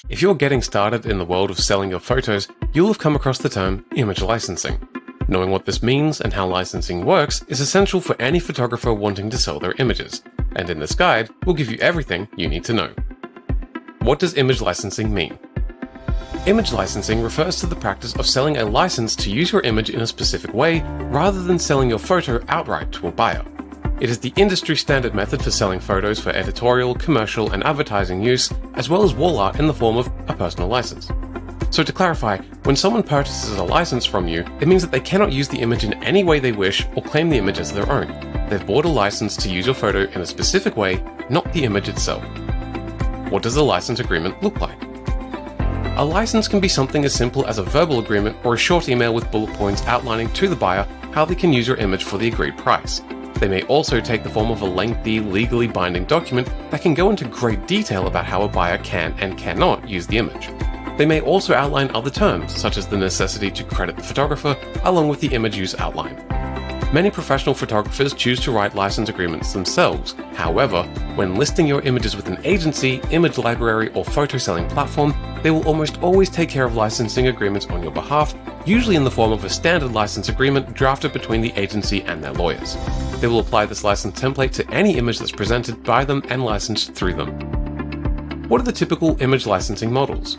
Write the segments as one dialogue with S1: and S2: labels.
S1: If you're getting started in the world of selling your photos, you'll have come across the term image licensing. Knowing what this means and how licensing works is essential for any photographer wanting to sell their images, and in this guide, we'll give you everything you need to know. What does image licensing mean? Image licensing refers to the practice of selling a license to use your image in a specific way, rather than selling your photo outright to a buyer. It is the industry standard method for selling photos for editorial, commercial, and advertising use, as well as wall art in the form of a personal license. So to clarify, when someone purchases a license from you, it means that they cannot use the image in any way they wish or claim the image as their own. They've bought a license to use your photo in a specific way, not the image itself. What does a license agreement look like? A license can be something as simple as a verbal agreement or a short email with bullet points outlining to the buyer how they can use your image for the agreed price. They may also take the form of a lengthy, legally binding document that can go into great detail about how a buyer can and cannot use the image. They may also outline other terms, such as the necessity to credit the photographer, along with the image use outline. Many professional photographers choose to write license agreements themselves. However, when listing your images with an agency, image library, or photo selling platform, they will almost always take care of licensing agreements on your behalf, usually in the form of a standard license agreement drafted between the agency and their lawyers. They will apply this license template to any image that's presented by them and licensed through them. What are the typical image licensing models?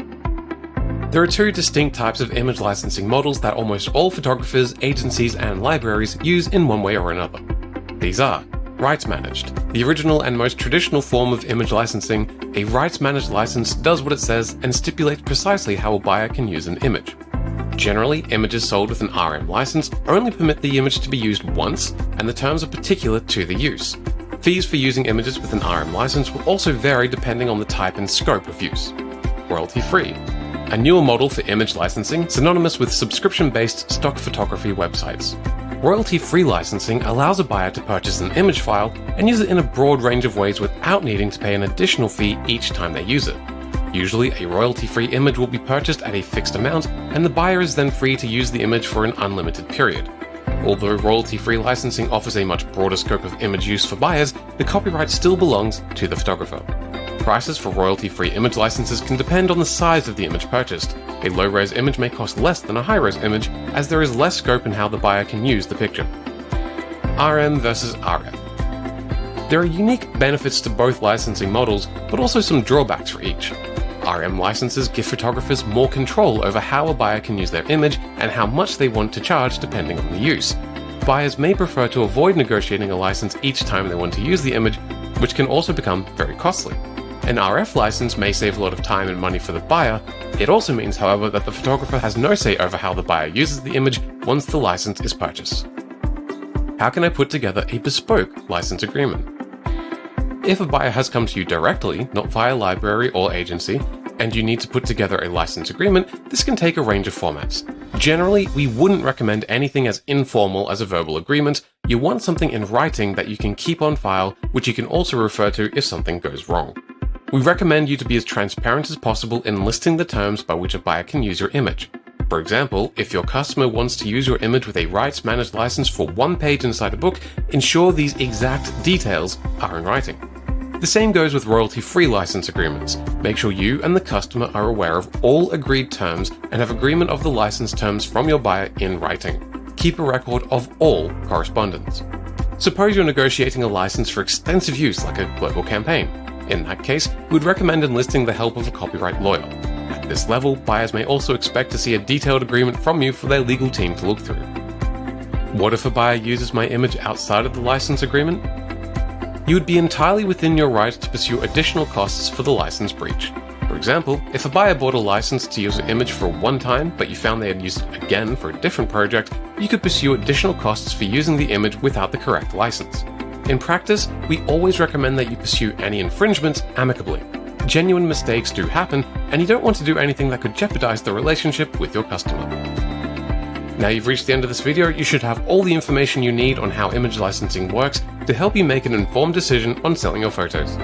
S1: There are two distinct types of image licensing models that almost all photographers, agencies, and libraries use in one way or another. These are rights managed. The original and most traditional form of image licensing, a rights managed license does what it says and stipulates precisely how a buyer can use an image. Generally, images sold with an RM license only permit the image to be used once, and the terms are particular to the use. Fees for using images with an RM license will also vary depending on the type and scope of use. Royalty-free. A newer model for image licensing, synonymous with subscription-based stock photography websites. Royalty-free licensing allows a buyer to purchase an image file and use it in a broad range of ways without needing to pay an additional fee each time they use it. Usually, a royalty-free image will be purchased at a fixed amount, and the buyer is then free to use the image for an unlimited period. Although royalty-free licensing offers a much broader scope of image use for buyers, the copyright still belongs to the photographer. Prices for royalty-free image licenses can depend on the size of the image purchased. A low-res image may cost less than a high-res image, as there is less scope in how the buyer can use the picture. RM versus RF. There are unique benefits to both licensing models, but also some drawbacks for each. RM licenses give photographers more control over how a buyer can use their image and how much they want to charge depending on the use. Buyers may prefer to avoid negotiating a license each time they want to use the image, which can also become very costly. An RF license may save a lot of time and money for the buyer. It also means, however, that the photographer has no say over how the buyer uses the image once the license is purchased. How can I put together a bespoke license agreement? If a buyer has come to you directly, not via library or agency, and you need to put together a license agreement, this can take a range of formats. Generally, we wouldn't recommend anything as informal as a verbal agreement. You want something in writing that you can keep on file, which you can also refer to if something goes wrong. We recommend you to be as transparent as possible in listing the terms by which a buyer can use your image. For example, if your customer wants to use your image with a rights managed license for one page inside a book, ensure these exact details are in writing. The same goes with royalty-free license agreements. Make sure you and the customer are aware of all agreed terms and have agreement of the license terms from your buyer in writing. Keep a record of all correspondence. Suppose you're negotiating a license for extensive use like a global campaign. In that case, we'd recommend enlisting the help of a copyright lawyer. At this level, buyers may also expect to see a detailed agreement from you for their legal team to look through. What if a buyer uses my image outside of the license agreement? You would be entirely within your right to pursue additional costs for the license breach. For example, if a buyer bought a license to use an image for one time, but you found they had used it again for a different project, you could pursue additional costs for using the image without the correct license. In practice, we always recommend that you pursue any infringements amicably. Genuine mistakes do happen, and you don't want to do anything that could jeopardize the relationship with your customer. Now you've reached the end of this video, you should have all the information you need on how image licensing works to help you make an informed decision on selling your photos.